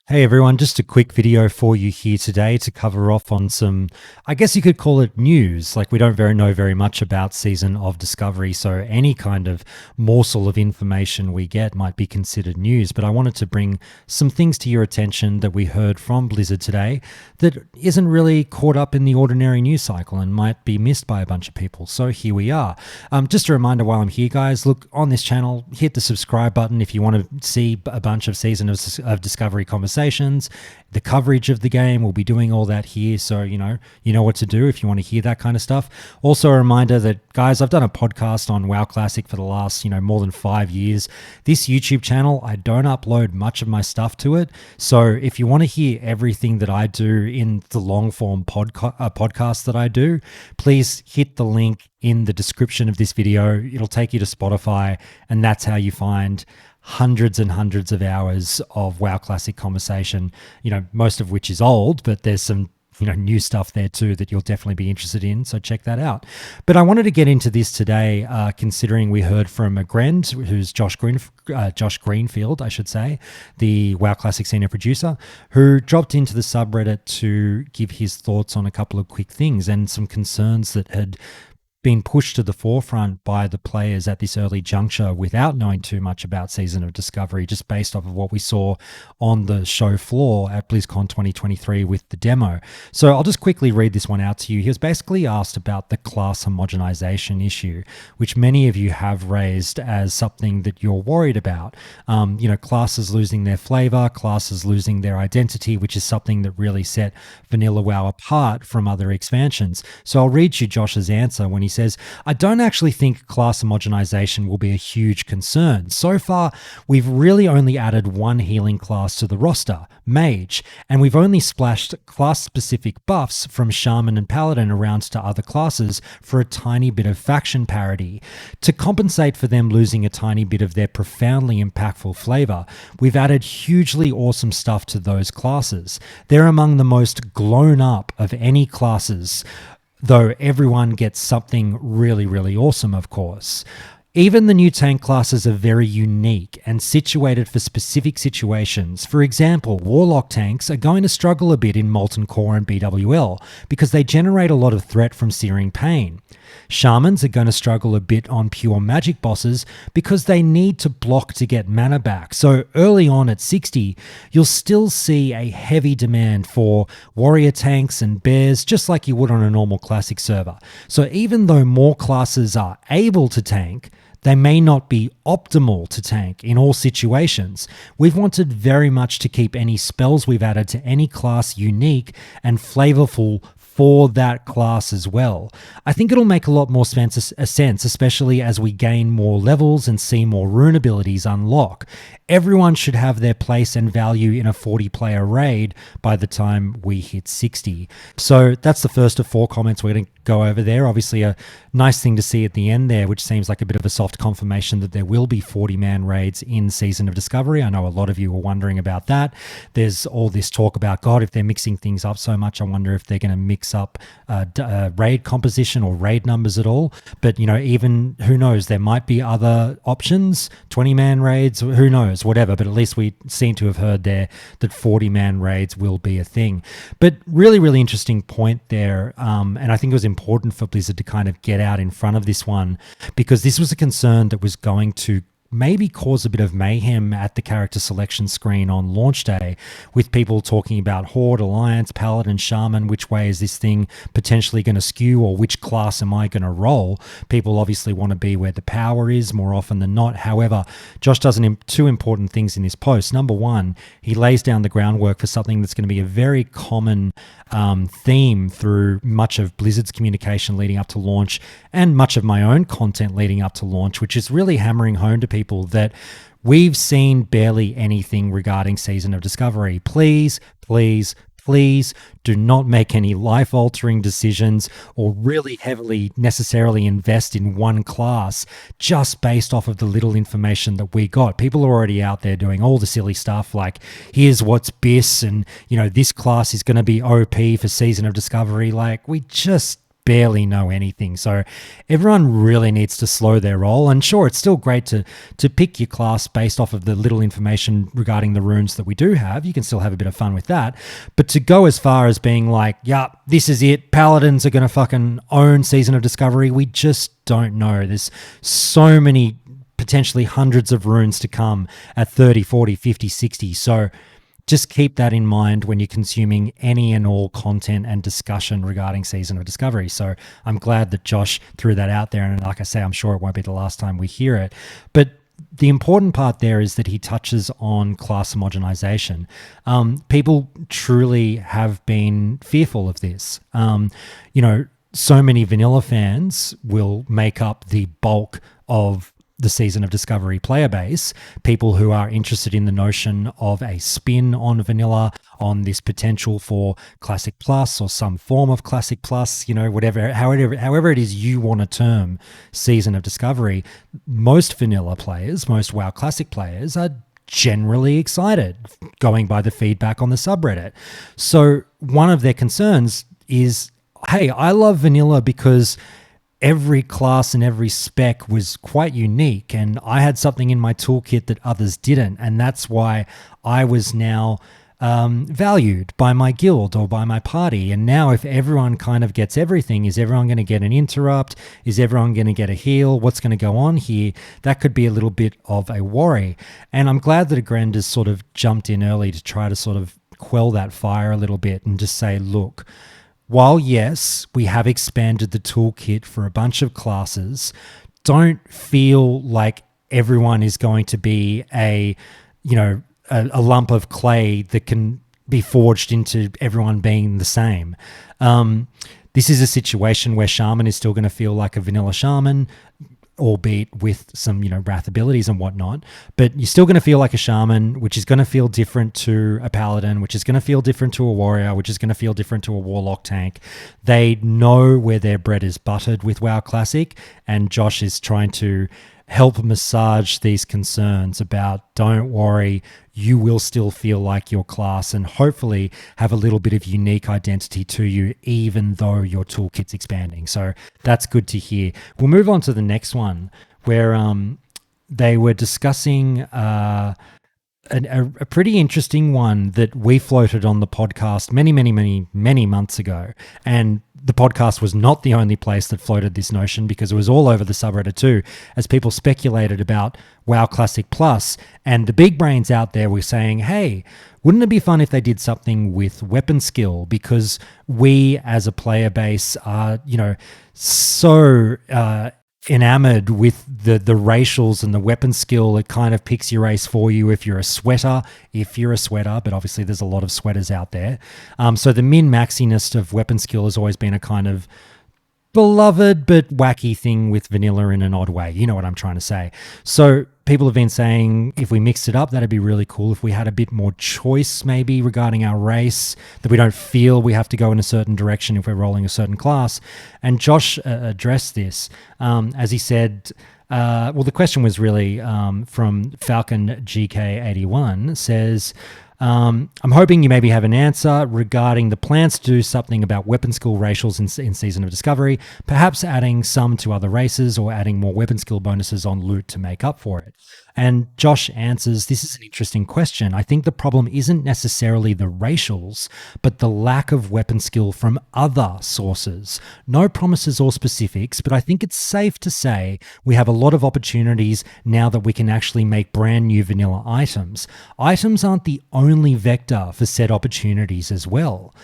Hey everyone, just a quick video for you here today to cover off on some, I guess you could call it news. Like we don't know very much about Season of Discovery, so any kind of morsel of information we get might be considered news. But I wanted to bring some things to your attention that we heard from Blizzard today that isn't really caught up in the ordinary news cycle and might be missed by a bunch of people. So here we are. Just a reminder while I'm here, guys, look on this channel, hit the subscribe button if you want to see a bunch of Season of Discovery conversations, the coverage of the game. We'll be doing all that here, so you know what to do if you want to hear that kind of stuff. Also a reminder that, guys, I've done a podcast on WoW Classic for the last more than 5 years. This YouTube channel, I don't upload much of my stuff to it, so if you want to hear everything that I do in the long form podcast that I do, please hit the link in the description of this video. It'll take you to Spotify, and that's how you find hundreds and hundreds of hours of WoW Classic conversation, most of which is old, but there's some new stuff there too that you'll definitely be interested in, so check that out. But I wanted to get into this today, considering we heard from a friend who's Josh Greenfield, I should say, the WoW Classic senior producer, who dropped into the subreddit to give his thoughts on a couple of quick things and some concerns that had been pushed to the forefront by the players at this early juncture without knowing too much about Season of Discovery, just based off of what we saw on the show floor at BlizzCon 2023 with the demo. So I'll just quickly read this one out to you. He was basically asked about the class homogenization issue, which many of you have raised as something that you're worried about. Classes losing their flavor, classes losing their identity, which is something that really set Vanilla WoW apart from other expansions. So I'll read you Josh's answer when he says, "I don't actually think class homogenization will be a huge concern. So far, we've really only added one healing class to the roster, Mage, and we've only splashed class-specific buffs from Shaman and Paladin around to other classes for a tiny bit of faction parity. To compensate for them losing a tiny bit of their profoundly impactful flavor, we've added hugely awesome stuff to those classes. They're among the most grown up of any classes, though everyone gets something really, really awesome, of course. Even the new tank classes are very unique and situated for specific situations. For example, Warlock tanks are going to struggle a bit in Molten Core and BWL because they generate a lot of threat from Searing Pain. Shamans are going to struggle a bit on pure magic bosses because they need to block to get mana back. So early on at 60, you'll still see a heavy demand for warrior tanks and bears, just like you would on a normal classic server. So even though more classes are able to tank, they may not be optimal to tank in all situations. We've wanted very much to keep any spells we've added to any class unique and flavorful for that class as well. I think it'll make a lot more sense, especially as we gain more levels and see more rune abilities unlock. Everyone should have their place and value in a 40-player raid by the time we hit 60. So that's the first of 4 comments we're going to go over there. Obviously a nice thing to see at the end there, which seems like a bit of a soft confirmation that there will be 40-man raids in Season of Discovery. I know a lot of you were wondering about that. There's all this talk about, God, if they're mixing things up so much, I wonder if they're going to mix up raid composition or raid numbers at all. But, even, who knows, there might be other options, 20-man raids, who knows, whatever. But at least we seem to have heard there that 40-man raids will be a thing. But really, really interesting point there. And I think it was important for Blizzard to kind of get out in front of this one, because this was a concern that was going to maybe cause a bit of mayhem at the character selection screen on launch day, with people talking about Horde, Alliance, Paladin, Shaman. Which way is this thing potentially going to skew, or which class am I going to roll? People obviously want to be where the power is more often than not. However, Josh does two important things in this post. Number one, he lays down the groundwork for something that's going to be a very common theme through much of Blizzard's communication leading up to launch, and much of my own content leading up to launch, which is really hammering home to people that we've seen barely anything regarding Season of Discovery. Please, please, please do not make any life-altering decisions or really heavily necessarily invest in one class just based off of the little information that we got. People are already out there doing all the silly stuff like, here's what's BIS, and this class is going to be OP for Season of Discovery. Like, we just barely know anything. So everyone really needs to slow their roll. And sure, it's still great to pick your class based off of the little information regarding the runes that we do have. You can still have a bit of fun with that. But to go as far as being like, yeah, this is it, paladins are going to fucking own Season of Discovery, we just don't know. There's so many, potentially hundreds of runes to come at 30, 40, 50, 60. So just keep that in mind when you're consuming any and all content and discussion regarding Season of Discovery. So I'm glad that Josh threw that out there. And like I say, I'm sure it won't be the last time we hear it. But the important part there is that he touches on class homogenization. People truly have been fearful of this. So many vanilla fans will make up the bulk of the Season of Discovery player base, people who are interested in the notion of a spin on vanilla, on this potential for Classic Plus or some form of Classic Plus, however it is you want to term Season of Discovery. Most vanilla players, most WoW Classic players are generally excited, going by the feedback on the subreddit. So one of their concerns is, hey, I love vanilla because every class and every spec was quite unique, and I had something in my toolkit that others didn't, and that's why I was now valued by my guild or by my party. And now if everyone kind of gets everything, is everyone going to get an interrupt? Is everyone going to get a heal? What's going to go on here? That could be a little bit of a worry. And I'm glad that Agrend has sort of jumped in early to try to sort of quell that fire a little bit and just say, look, while yes, we have expanded the toolkit for a bunch of classes, don't feel like everyone is going to be a lump of clay that can be forged into everyone being the same. This is a situation where Shaman is still going to feel like a vanilla Shaman, albeit with some, wrath abilities and whatnot, but you're still going to feel like a Shaman, which is going to feel different to a Paladin, which is going to feel different to a Warrior, which is going to feel different to a Warlock tank. They know where their bread is buttered with WoW Classic, and Josh is trying to help massage these concerns about, don't worry, you will still feel like your class and hopefully have a little bit of unique identity to you, even though your toolkit's expanding. So that's good to hear. We'll move on to the next one, where they were discussing a pretty interesting one that we floated on the podcast many months ago. And the podcast was not the only place that floated this notion, because it was all over the subreddit too, as people speculated about WoW Classic Plus. And the big brains out there were saying, hey, wouldn't it be fun if they did something with weapon skill? Because we as a player base are, so enamored with the racials and the weapon skill. It kind of picks your race for you if you're a sweater, but obviously there's a lot of sweaters out there. So the min-maxiness of weapon skill has always been a kind of beloved but wacky thing with vanilla in an odd way. You know what I'm trying to say. So people have been saying if we mixed it up, that'd be really cool. If we had a bit more choice maybe regarding our race, that we don't feel we have to go in a certain direction if we're rolling a certain class. And Josh addressed this as he said, the question was really from Falcon GK81, says, I'm hoping you maybe have an answer regarding the plans to do something about weapon skill racials in Season of Discovery, perhaps adding some to other races or adding more weapon skill bonuses on loot to make up for it. And Josh answers, this is an interesting question. I think the problem isn't necessarily the racials, but the lack of weapon skill from other sources. No promises or specifics, but I think it's safe to say we have a lot of opportunities now that we can actually make brand new vanilla items. Items aren't the only vector for said opportunities as well.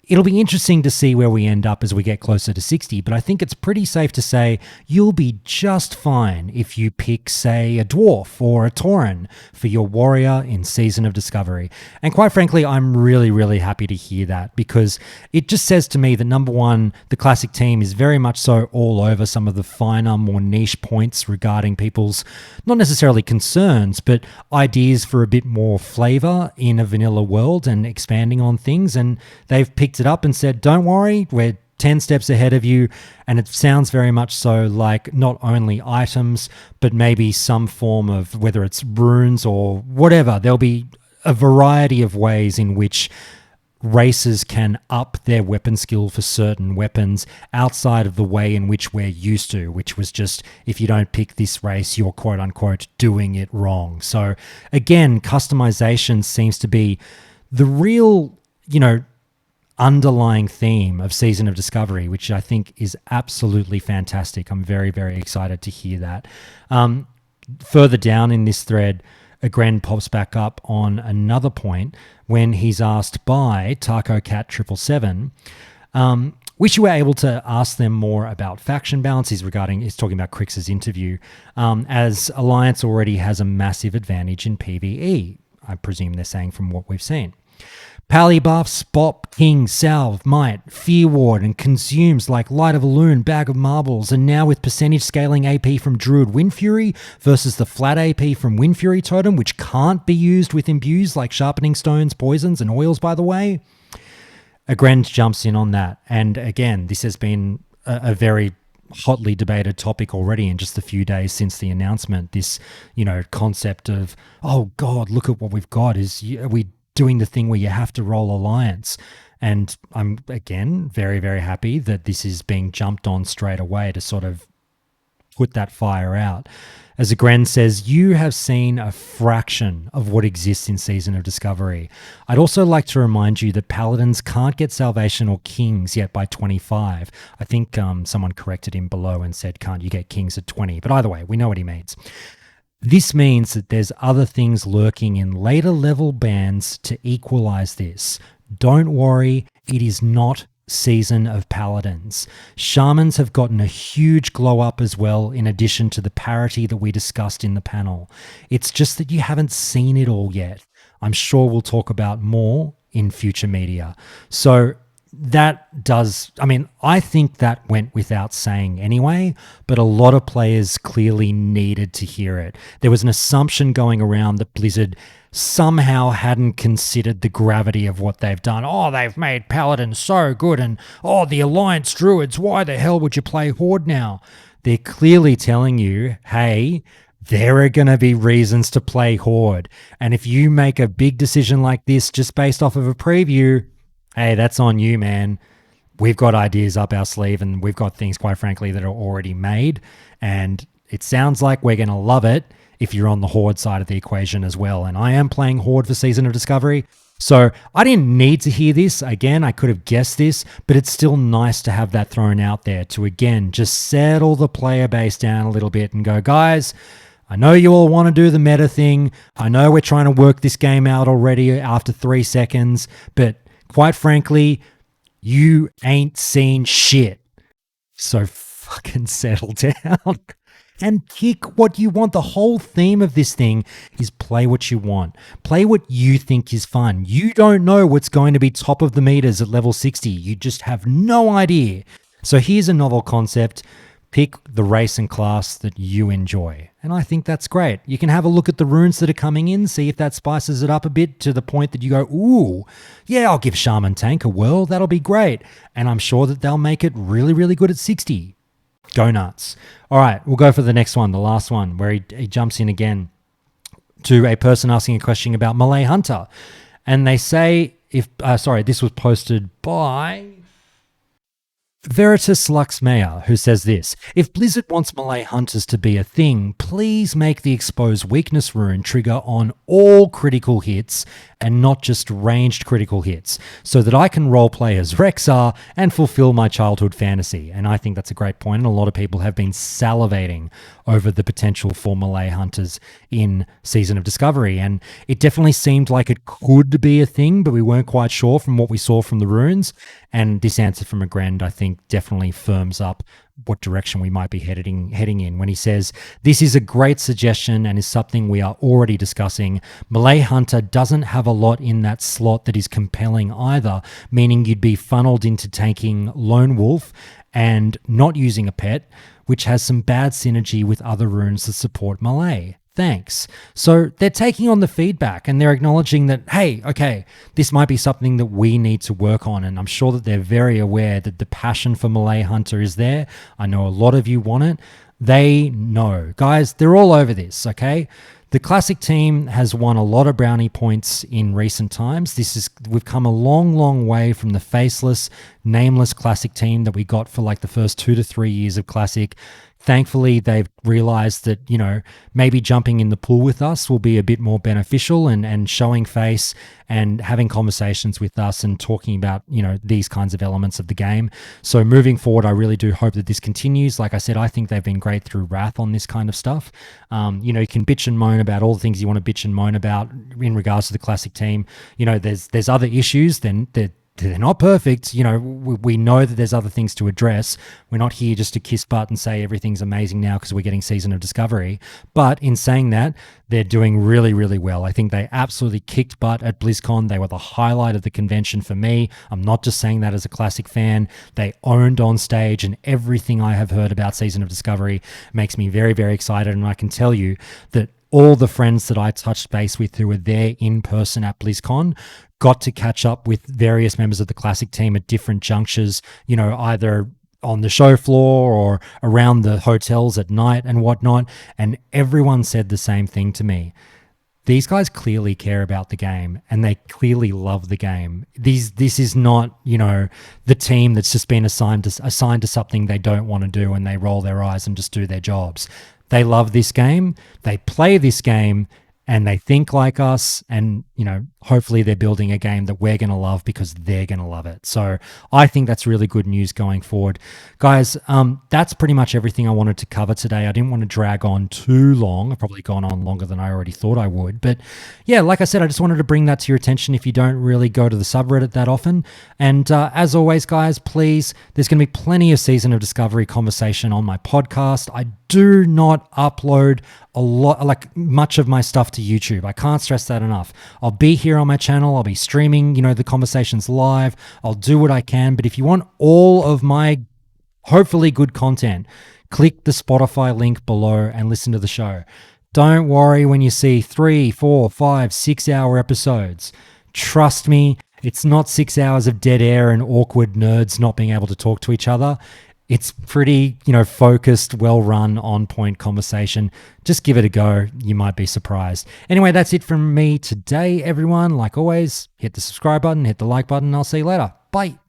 It'll be interesting to see where we end up as we get closer to 60, but I think it's pretty safe to say you'll be just fine if you pick, say, a Dwarf or a Tauren for your Warrior in Season of Discovery. And quite frankly, I'm really, really happy to hear that, because it just says to me that, number one, the Classic team is very much so all over some of the finer, more niche points regarding people's, not necessarily concerns, but ideas for a bit more flavor in a vanilla world and expanding on things. And they've picked it up and said, don't worry, we're 10 steps ahead of you. And it sounds very much so like not only items, but maybe some form of, whether it's runes or whatever, there'll be a variety of ways in which races can up their weapon skill for certain weapons outside of the way in which we're used to, which was just, if you don't pick this race, you're quote unquote doing it wrong. So again, customization seems to be the real, underlying theme of Season of Discovery, which I think is absolutely fantastic. I'm very, very excited to hear that. Further down in this thread, Agren pops back up on another point when he's asked by TacoCat777, wish you were able to ask them more about faction balance. He's talking about Crix's interview, as Alliance already has a massive advantage in PvE. I presume they're saying from what we've seen. Pally buffs, Bop, King, Salve, Might, Fear Ward, and consumes like Light of a Loon, Bag of Marbles, and now with percentage scaling AP from Druid Wind Fury versus the flat AP from Wind Fury Totem, which can't be used with imbues like Sharpening Stones, Poisons, and Oils, by the way. Agren jumps in on that. And again, this has been a very hotly debated topic already in just a few days since the announcement. This, concept of, oh God, look at what we've got. Are we doing the thing where you have to roll Alliance? And I'm, again, very, very happy that this is being jumped on straight away to sort of put that fire out. As Agren says, you have seen a fraction of what exists in Season of Discovery. I'd also like to remind you that Paladins can't get Salvation or Kings yet by 25. I think someone corrected him below and said, can't you get Kings at 20? But either way, we know what he means. This means that there's other things lurking in later level bands to equalize this. Don't worry, it is not Season of Paladins. Shamans have gotten a huge glow up as well, in addition to the parity that we discussed in the panel. It's just that you haven't seen it all yet. I'm sure we'll talk about more in future media. So that does, I think that went without saying anyway, but a lot of players clearly needed to hear it. There was an assumption going around that Blizzard somehow hadn't considered the gravity of what they've done. Oh, they've made Paladins so good, and oh, the Alliance Druids, why the hell would you play Horde now? They're clearly telling you, hey, there are going to be reasons to play Horde. And if you make a big decision like this just based off of a preview, hey, that's on you, man. We've got ideas up our sleeve, and we've got things, quite frankly, that are already made. And it sounds like we're going to love it if you're on the Horde side of the equation as well. And I am playing Horde for Season of Discovery. So I didn't need to hear this. Again, I could have guessed this, but it's still nice to have that thrown out there to, again, just settle the player base down a little bit and go, guys, I know you all want to do the meta thing. I know we're trying to work this game out already after 3 seconds, but quite frankly, you ain't seen shit. So fucking settle down and pick what you want. The whole theme of this thing is play what you want. Play what you think is fun. You don't know what's going to be top of the meters at level 60. You just have no idea. So here's a novel concept. Pick the race and class that you enjoy. And I think that's great. You can have a look at the runes that are coming in, see if that spices it up a bit to the point that you go, ooh, yeah, I'll give Shaman Tank a whirl. That'll be great. And I'm sure that they'll make it really, really good at 60. Go nuts. All right, we'll go for the next one, the last one, where he jumps in again to a person asking a question about Malay Hunter. And they say, this was posted by Veritas Luxmeyer, who says this: if Blizzard wants Malay Hunters to be a thing, please make the Expose Weakness rune trigger on all critical hits and not just ranged critical hits, so that I can roleplay as Rexar and fulfill my childhood fantasy. And I think that's a great point, and a lot of people have been salivating over the potential for Malay Hunters in Season of Discovery, and it definitely seemed like it could be a thing, but we weren't quite sure from what we saw from the runes. And this answer from Agrand, I think, definitely firms up what direction we might be heading in when he says, this is a great suggestion and is something we are already discussing. Malay Hunter doesn't have a lot in that slot that is compelling either, meaning you'd be funneled into taking Lone Wolf and not using a pet, which has some bad synergy with other runes that support Malay. Thanks. So they're taking on the feedback and they're acknowledging that, hey, okay, this might be something that we need to work on. And I'm sure that they're very aware that the passion for Malay Hunter is there. I know a lot of you want it. They know. Guys, they're all over this, okay? The classic team has won a lot of brownie points in recent times. We've come a long, long way from the faceless, nameless classic team that we got for like the first 2 to 3 years of classic. Thankfully, they've realized that, maybe jumping in the pool with us will be a bit more beneficial, and showing face and having conversations with us and talking about, these kinds of elements of the game. So moving forward, I really do hope that this continues. Like I said, I think they've been great through Wrath on this kind of stuff. You can bitch and moan about all the things you want to bitch and moan about in regards to the classic team. There's other issues than they're not perfect. We know that there's other things to address. We're not here just to kiss butt and say everything's amazing now because we're getting Season of Discovery. But in saying that, they're doing really, really well. I think they absolutely kicked butt at BlizzCon. They were the highlight of the convention for me. I'm not just saying that as a classic fan. They owned on stage, and everything I have heard about Season of Discovery makes me very, very excited. And I can tell you that all the friends that I touched base with who were there in person at BlizzCon got to catch up with various members of the classic team at different junctures, either on the show floor or around the hotels at night and whatnot. And everyone said the same thing to me. These guys clearly care about the game, and they clearly love the game. This is not, the team that's just been assigned to something they don't want to do, and they roll their eyes and just do their jobs. They love this game. They play this game, and they think like us, and hopefully they're building a game that we're going to love because they're going to love it. So I think that's really good news going forward. Guys, that's pretty much everything I wanted to cover today. I didn't want to drag on too long. I've probably gone on longer than I already thought I would. But yeah, like I said, I just wanted to bring that to your attention if you don't really go to the subreddit that often. And as always, guys, please, there's going to be plenty of Season of Discovery conversation on my podcast. I do not upload much of my stuff to YouTube. I can't stress that enough. I'll be here on my channel. I'll be streaming, the conversations live. I'll do what I can. But if you want all of my hopefully good content, click the Spotify link below and listen to the show. Don't worry when you see 3, 4, 5, 6 hour episodes. Trust me, it's not 6 hours of dead air and awkward nerds not being able to talk to each other. It's pretty, focused, well-run, on-point conversation. Just give it a go. You might be surprised. Anyway, that's it from me today, everyone. Like always, hit the subscribe button, hit the like button. I'll see you later. Bye.